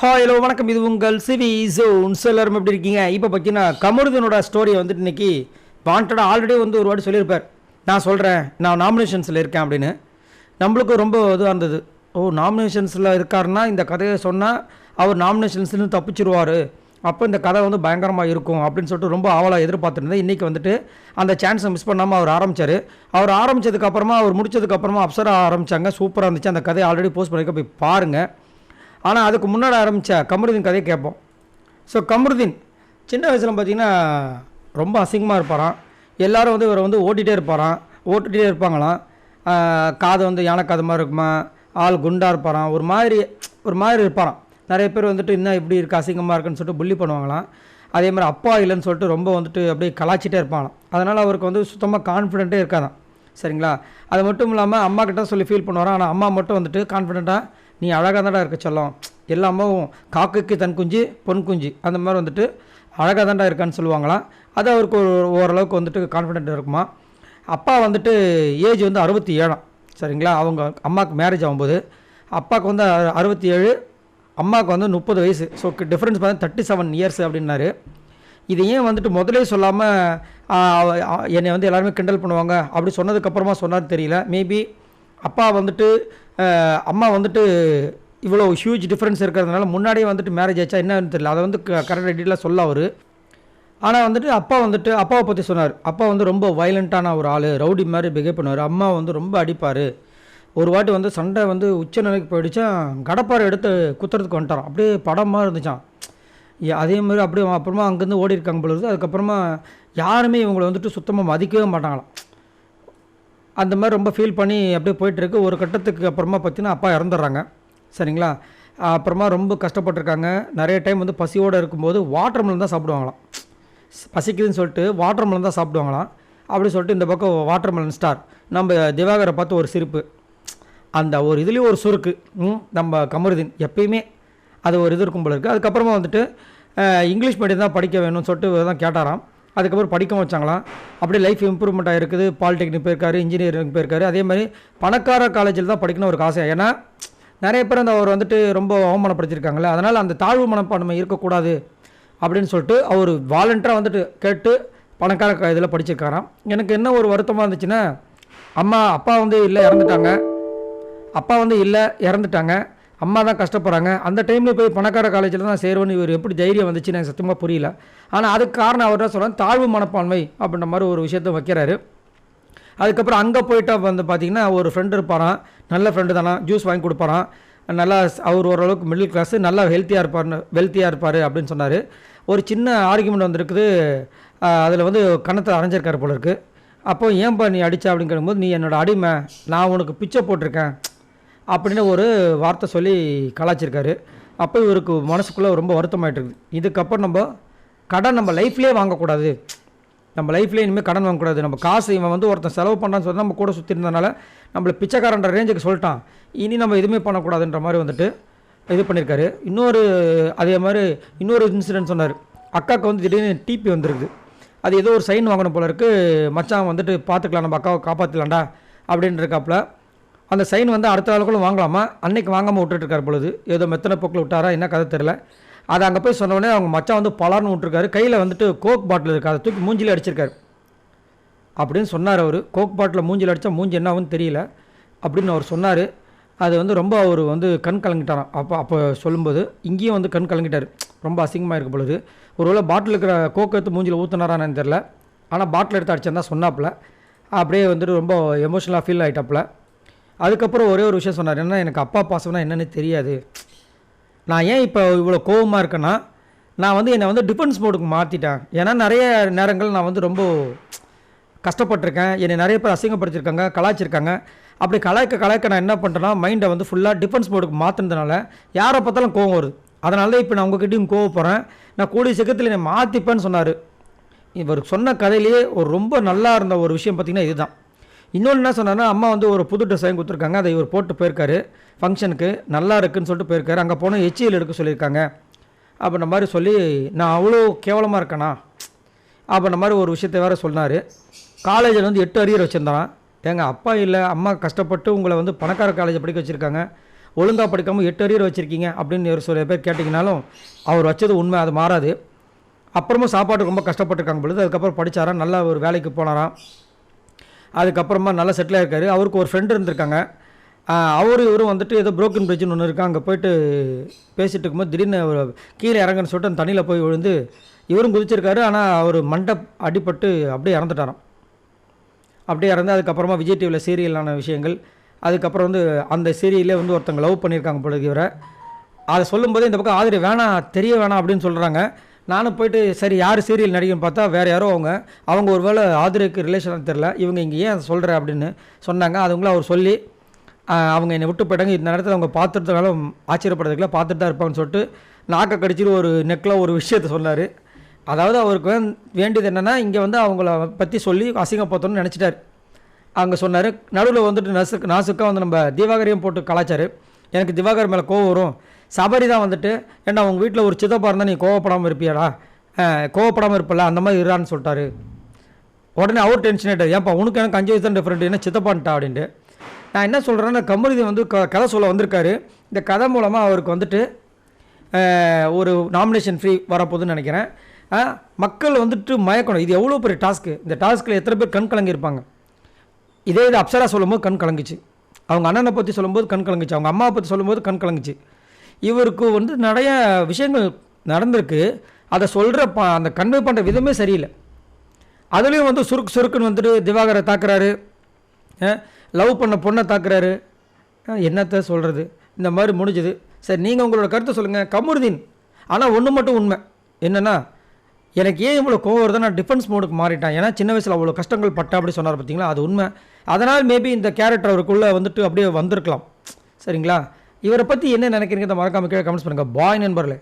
Hello வணக்கம். இது உங்கள் சிவி ஜோன். எல்லாரும் எப்படி இருக்கீங்க? இப்போ பார்த்தீங்கன்னா கமருதனோட ஸ்டோரியை வந்துட்டு இன்றைக்கி வாண்டடாக ஆல்ரெடி வந்து ஒரு வாட்டி சொல்லியிருப்பார். நான் சொல்கிறேன், நான் நாமினேஷன்ஸில் இருக்கேன் அப்படின்னு. நம்மளுக்கும் ரொம்ப இதுவாக இருந்தது. நாமினேஷன்ஸில் இருக்காருன்னா இந்த கதையை சொன்னால் அவர் நாமினேஷன்ஸ்லேருந்து தப்பிச்சிருவார், அப்போ இந்த கதை வந்து பயங்கரமாக இருக்கும் அப்படின்னு சொல்லிட்டு ரொம்ப ஆவலாக எதிர்பார்த்துருந்தேன். இன்றைக்கி வந்துட்டு அந்த சான்ஸை மிஸ் பண்ணாமல் அவர் ஆரம்பித்தார். அவர் ஆரம்பித்ததுக்கப்புறமா அவர் முடிச்சதுக்கப்புறமா அப்சரா ஆரம்பித்தாங்க. சூப்பராக இருந்துச்சு. அந்த கதையை ஆல்ரெடி போஸ்ட் பண்ணிக்க போய் பாருங்கள். ஆனால் அதுக்கு முன்னாடி ஆரம்பித்த கமருதீன் கதையை கேட்போம். ஸோ கமருதீன் சின்ன வயசில் பார்த்திங்கன்னா ரொம்ப அசிங்கமாக இருப்பாராம். எல்லோரும் வந்து இவரை வந்து ஓட்டிகிட்டே இருப்பாங்களாம். காது வந்து யானை காது மாதிரி இருக்குமா, ஆள் குண்டாக இருப்பாராம், ஒரு மாதிரி இருப்பாராம். நிறைய பேர் வந்துட்டு இன்னும் இப்படி இருக்குது அசிங்கமாக இருக்குன்னு சொல்லிட்டு புள்ளி பண்ணுவாங்களாம். அதே மாதிரி அப்பா இல்லைன்னு சொல்லிட்டு ரொம்ப வந்துட்டு அப்படியே கலாச்சிட்டே இருப்பாங்களாம். அதனால் அவருக்கு வந்து சுத்தமாக கான்ஃபிடென்ட்டே இருக்காதான். சரிங்களா? அது மட்டும் இல்லாமல் அம்மா கிட்ட சொல்லி ஃபீல் பண்ணுவாராம். ஆனால் அம்மா மட்டும் வந்துட்டு கான்ஃபிடென்ட்டாக, நீ அழகாக தான்டா இருக்க சொல்லும், எல்லாமும் காக்குக்கு தன் குஞ்சு பொன் குஞ்சு அந்த மாதிரி வந்துட்டு அழகாக தான்டா இருக்கான்னு சொல்லுவாங்களாம். அது அவருக்கு ஓரளவுக்கு வந்துட்டு கான்ஃபிடென்ட் இருக்குமா. அப்பா வந்துட்டு ஏஜ் வந்து 67. சரிங்களா? அவங்க அம்மாவுக்கு மேரேஜ் ஆகும்போது அப்பாவுக்கு வந்து 67, அம்மாவுக்கு வந்து 30 வயசு. ஸோ டிஃப்ரென்ஸ் பார்த்தா 37 இயர்ஸ் அப்படின்னாரு. இது ஏன் வந்துட்டு முதலே சொல்லாமல் என்னை வந்து எல்லாருமே கிண்டல் பண்ணுவாங்க அப்படி சொன்னதுக்கப்புறமா சொன்னார் தெரியல. மேபி அப்பா வந்துட்டு அம்மா வந்துட்டு இவ்வளோ ஹியூஜ் டிஃப்ரென்ஸ் இருக்கிறதுனால முன்னாடியே வந்துட்டு மேரேஜ் ஆச்சா என்னன்னு தெரியல. அதை வந்து கரெக்டாக டீட்டெயிலாக சொல்ல அவர். ஆனால் வந்துட்டு அப்பாவை பற்றி சொன்னார். அப்பா வந்து ரொம்ப வயலண்ட்டான ஒரு ஆள், ரவுடி மாதிரி பிஹேவ் பண்ணுவார். அம்மா வந்து ரொம்ப அடிப்பார். ஒரு வாட்டி வந்து சண்டை வந்து உச்ச நிலைக்கு போயிடுச்சான், கடப்பாரை எடுத்து குத்துறதுக்கு வந்துட்டாரான். அப்படியே படமாக இருந்துச்சான். அதே மாதிரி அப்படியே அப்புறமா அங்கேருந்து ஓடி இருக்காங்க போல இருக்குது. அதுக்கப்புறமா யாருமே இவங்களை வந்துட்டு சுத்தமாக மதிக்கவே மாட்டாங்களாம். அந்த மாதிரி ரொம்ப ஃபீல் பண்ணி அப்படியே போயிட்டுருக்கு. ஒரு கட்டத்துக்கு அப்புறமா பார்த்தீங்கன்னா அப்பா இறந்துடுறாங்க. சரிங்களா? அப்புறமா ரொம்ப கஷ்டப்பட்டுருக்காங்க. நிறைய டைம் வந்து பசியோடு இருக்கும்போது வாட்டர் மெலன் தான் சாப்பிடுவாங்களாம். பசிக்குதுன்னு சொல்லிட்டு வாட்டர் மெலன் தான் சாப்பிடுவாங்களாம். அப்படி சொல்லிட்டு இந்த பக்கம் வாட்டர் மெலன் ஸ்டார் நம்ம திவாகரை பார்த்து ஒரு சிரிப்பு, அந்த ஒரு இதுலேயும் ஒரு சுருக்கு. நம்ம கமருதீன் எப்பயுமே அது ஒரு இது இருக்கும் போல இருக்குது. அதுக்கப்புறமா வந்துட்டு இங்கிலீஷ் மீடியம் தான் படிக்க வேணும்னு சொல்லிட்டு தான் கேட்டாராம். அதுக்கப்புறம் படிக்க வச்சாங்களாம். அப்படியே லைஃப் இம்ப்ரூவ்மெண்ட் ஆகிருக்குது. பாலிடெக்னிக் போயிருக்காரு, இன்ஜினியரிங் போயிருக்காரு. அதே மாதிரி பணக்கார காலேஜில் தான் படிக்கணும் ஒரு ஆசை. ஏன்னா நிறைய பேர் அந்த அவர் வந்துட்டு ரொம்ப அவமானப்படுத்தியிருக்காங்களே, அதனால் அந்த தாழ்வு மனப்பான்மை இருக்கக்கூடாது அப்படின்னு சொல்லிட்டு அவர் வாலண்டராக வந்துட்டு கேட்டு பணக்கார இதில் படிச்சிருக்காராம். எனக்கு என்ன ஒரு வருத்தமாக இருந்துச்சுன்னா, அப்பா வந்து இறந்துட்டாங்க, அம்மா தான் கஷ்டப்படுறாங்க. அந்த டைமில் போய் பணக்கார காலேஜில் தான் சேருவேன்னு இவர் எப்படி தைரியம் வந்துச்சு எனக்கு சத்தியமாக புரியல. ஆனால் அதுக்கு காரணம் அவர் தான் சொல்கிறாங்க, தாழ்வு மனப்பான்மை அப்படின்ற மாதிரி ஒரு விஷயத்தை வைக்கிறாரு. அதுக்கப்புறம் அங்கே போயிட்டா வந்து பார்த்திங்கன்னா ஒரு ஃப்ரெண்டு இருப்பாரான், நல்ல ஃப்ரெண்டு தானா, ஜூஸ் வாங்கி கொடுப்பாரான். நல்லா அவர் ஓரளவுக்கு மிடில் கிளாஸு, நல்லா வெல்த்தியாக இருப்பார் அப்படின்னு சொன்னார். ஒரு சின்ன ஆர்குமெண்ட் வந்துருக்குது. அதில் வந்து கணத்தை அரைஞ்சிருக்காரு போல இருக்குது. அப்போ ஏன்பா நீ அடித்தா அப்படின்னு கேட்கும்போது, நீ என்னோடய அடிமை, நான் உனக்கு பிச்சை போட்டிருக்கேன் அப்படின்னு ஒரு வார்த்தை சொல்லி கலாச்சிருக்காரு. அப்போ இவருக்கு மனசுக்குள்ளே ரொம்ப வருத்தமாயிட்டு இருக்குது. இதுக்கப்புறம் நம்ம லைஃப்லேயே வாங்கக்கூடாது, நம்ம லைஃப்லேயே இனிமேல் கடன் வாங்கக்கூடாது. நம்ம காசு இவன் வந்து ஒருத்தன் செலவு பண்ணுறான்னு சொல்லி நம்ம கூட சுற்றி இருந்ததுனால நம்மளை பிச்சைக்காரன்ற ரேஞ்சுக்கு சொல்லிட்டான், இனி நம்ம எதுவுமே பண்ணக்கூடாதுன்ற மாதிரி வந்துட்டு இது பண்ணியிருக்காரு. அதே மாதிரி இன்னொரு இன்சிடென்ட் சொன்னார். அக்காவுக்கு வந்து திடீர்னு டிபி வந்துருக்குது. அது ஏதோ ஒரு சைன் வாங்கணும் போல இருக்குது. மச்சான் வந்துட்டு பார்த்துக்கலாம், நம்ம அக்காவை காப்பாற்றலாம்டா அப்படின்னு இருக்காப்புல. அந்த சைன் வந்து அடுத்த ஆளுக்குள்ள வாங்கலாமா, அன்னைக்கு வாங்காமல் விட்டுட்டுருக்காரு பொழுது. ஏதோ மெத்தனை போக்கில் விட்டாரா என்ன கதை தெரில. அதை அங்கே போய் சொன்னோடனே அவங்க மச்சான் வந்து பலார்னு விட்டுருக்காரு. கையில் வந்துட்டு கோக் பாட்டில் இருக்குது, அதை தூக்கி மூஞ்சிலே அடிச்சிருக்காரு அப்படின்னு சொன்னார் அவர். கோக் பாட்டில் மூஞ்சில் அடித்தா மூஞ்சி என்ன ஆகுன்னு தெரியல அப்படின்னு அவர் சொன்னார். அது வந்து ரொம்ப அவர் வந்து கண் கலங்கிட்டாராம். அப்போ சொல்லும்போது இங்கேயும் வந்து கண் கலங்கிட்டார். ரொம்ப அசிங்கமாக இருக்க பொழுது ஒருவேளை பாட்டில் இருக்கிற கோக் எடுத்து மூஞ்சில் ஊற்றினாரான்னு தெரில. ஆனால் பாட்டில் எடுத்து அடிச்சேன் தான் சொன்னாப்புல. அப்படியே வந்துட்டு ரொம்ப எமோஷனலாக ஃபீல் ஆகிட்டாப்புல. அதுக்கப்புறம் ஒரே ஒரு விஷயம் சொன்னார். ஏன்னா எனக்கு அப்பா பாசம்னா என்னென்னு தெரியாது, நான் ஏன் இப்போ இவ்வளோ கோபமாக இருக்கேன்னா, நான் வந்து என்னை வந்து டிஃபென்ஸ் மோடுக்கு மாற்றிட்டேன். ஏன்னா நிறைய நேரங்கள் நான் வந்து ரொம்ப கஷ்டப்பட்டிருக்கேன், என்னை நிறைய பேர் அசிங்கப்படுத்திருக்காங்க, கலாய்ச்சிருக்காங்க. அப்படி கலாய்க்க நான் என்ன பண்ணுறேன்னா, மைண்டை வந்து ஃபுல்லாக டிஃபென்ஸ் மோடுக்கு மாற்றினதுனால யாரை பார்த்தாலும் கோவம் வருது. அதனால தான் இப்போ நான் உங்ககிட்டையும் கோவப்படுறேன், நான் கூடிய சீக்கிரத்தில் என்னை மாற்றிப்பேன்னு சொன்னார். இவர் சொன்ன கதையிலேயே ஒரு ரொம்ப நல்லா இருந்த ஒரு விஷயம் பார்த்திங்கன்னா இதுதான். இன்னொன்று என்ன சொன்னார்னா, அம்மா வந்து ஒரு புது ட்ரெஸ் வாங்கி கொடுத்துருக்காங்க, அதை இவர் போட்டு போயிருக்காரு ஃபங்க்ஷனுக்கு, நல்லா இருக்குதுன்னு சொல்லிட்டு போயிருக்காரு. அங்கே போனால் HCL எடுக்க சொல்லியிருக்காங்க அப்படின்ற மாதிரி சொல்லி, நான் அவ்வளோ கேவலமாக இருக்கேனா அப்படின்ற மாதிரி ஒரு விஷயத்தை வேறு சொன்னார். காலேஜில் வந்து 8 அரியர் வச்சுருந்தான். எங்கள் அப்பா இல்லை, அம்மா கஷ்டப்பட்டு உங்களை வந்து பணக்கார காலேஜை படிக்க வச்சுருக்காங்க, ஒழுங்காக படிக்காமல் 8 அரியர் வச்சுருக்கீங்க அப்படின்னு ஒரு சில பேர் கேட்டிங்கனாலும் அவர் வச்சது உண்மை, அது மாறாது. அப்புறமா சாப்பாட்டுக்கு ரொம்ப கஷ்டப்பட்டுருக்காங்க பொழுது அதுக்கப்புறம் படித்தாராம், நல்ல ஒரு வேலைக்கு போனாராம். அதுக்கப்புறமா நல்லா செட்டில் ஆகிருக்காரு. அவருக்கு ஒரு ஃப்ரெண்டு இருந்திருக்காங்க. இவரும் வந்துட்டு ஏதோ புரோக்கன் பிரிட்ஜுன்னு ஒன்று இருக்கா, அங்கே போயிட்டு பேசிகிட்டு இருக்கும்போது திடீர்னு கீழே இறங்குன்னு சொல்லிட்டு அந்த தண்ணியில் போய் விழுந்து இவரும் குதிச்சிருக்காரு. ஆனால் அவர் மண்டை அடிபட்டு அப்படியே இறந்துட்டாராம். அப்படியே இறந்து அதுக்கப்புறமா விஜய் டிவியில் சீரியலான விஷயங்கள், அதுக்கப்புறம் வந்து அந்த சீரியலே வந்து ஒருத்தங்க லவ் பண்ணியிருக்காங்க பொழுது இவரை. அதை சொல்லும்போது இந்த பக்கம் ஆதிரி வேணாம் தெரிய வேணாம் அப்படின்னு சொல்கிறாங்க. நானும் போயிட்டு சரி யார் சீரியல் நடிகன்னு பார்த்தா வேறு யாரோ அவங்க ஒரு வேளை ஆதிரிக்கு ரிலேஷனாக தெரில, இவங்க இங்கே ஏன் சொல்கிற அப்படின்னு சொன்னாங்க. அதுங்களும் அவர் சொல்லி அவங்க என்னை விட்டு போயிட்டாங்க. இந்த நேரத்தில் அவங்க பார்த்துறதுனால ஆச்சரியப்படுறதுக்குலாம் பார்த்துட்டு தான் இருப்பாங்கன்னு சொல்லிட்டு நாக்கை கடிச்சிட்டு ஒரு நெக்கில் ஒரு விஷயத்த சொன்னார். அதாவது அவருக்கு வேண்டியது என்னென்னா இங்கே வந்து அவங்கள பற்றி சொல்லி அசிங்கப்படுத்தணும்னு நினச்சிட்டார். அங்கே சொன்னார். நடுவில் வந்துட்டு நாசுக்காக வந்து நம்ம திவாகரையும் போட்டு கலாச்சார். எனக்கு திவாகர் மேலே கோவம் வரும். சபரி தான் வந்துட்டு ஏன்னா அவங்க வீட்டில் ஒரு சித்தப்பா இருந்தால் நீ கோவப்படாமல் இருப்பியாடா, கோவப்படாமல் இருப்பல அந்த மாதிரி இறான்னு சொல்லிட்டாரு. உடனே அவர் டென்ஷன் ஆகிட்டார். ஏன்ப்பா உனக்கு எனக்கு 5 வயசு தான் டிஃப்ரெண்ட், என்ன சித்தப்பான்ட்டா அப்படின்ட்டு. நான் என்ன சொல்கிறேன்னா கமருதீன் வந்து கதை சொல்ல வந்திருக்காரு. இந்த கதை மூலமாக அவருக்கு வந்துட்டு ஒரு நாமினேஷன் ஃப்ரீ வரப்போகுதுன்னு நினைக்கிறேன். மக்கள் வந்துட்டு மயக்கணும். இது எவ்வளோ பெரிய டாஸ்க்கு. இந்த டாஸ்க்கில் எத்தனை பேர் கண் கலங்கியிருப்பாங்க. இதே இது அப்சரா சொல்லும்போது கண் கலங்குச்சு, அவங்க அண்ணனை பற்றி சொல்லும்போது கண் கலங்குச்சு, அவங்க அம்மாவை பற்றி சொல்லும்போது கண் கலங்குச்சு. இவருக்கு வந்து நிறைய விஷயங்கள் நடந்திருக்கு. அதை சொல்கிற அந்த கன்வே பண்ணுற விதமே சரியில்லை. அதுலேயும் வந்து சுருக்குன்னு வந்துட்டு திவாகரை தாக்குறாரு, லவ் பண்ண பொண்ணை தாக்குறாரு. என்னத்தை சொல்கிறது, இந்த மாதிரி முடிஞ்சுது. சரி நீங்கள் உங்களோட கருத்தை சொல்லுங்கள். கமருதீன் ஆனால் ஒன்று மட்டும் உண்மை என்னென்னா, எனக்கு ஏன் இவ்வளோ கோவம் வருது, நான் டிஃபென்ஸ் மோடுக்கு மாறிட்டேன். ஏன்னா சின்ன வயசில் அவ்வளோ கஷ்டங்கள் பட்டா அப்படி சொன்னார் பார்த்தீங்களா, அது உண்மை. அதனால் மேபி இந்த கேரக்டர் அவருக்குள்ளே வந்துட்டு அப்படியே வந்திருக்கலாம். சரிங்களா? இவரை பற்றி என்ன நினைக்கிறீங்க மறக்காமல் கீழே கமெண்ட்ஸ் பண்ணுங்கள். பாய் நண்பர்களே.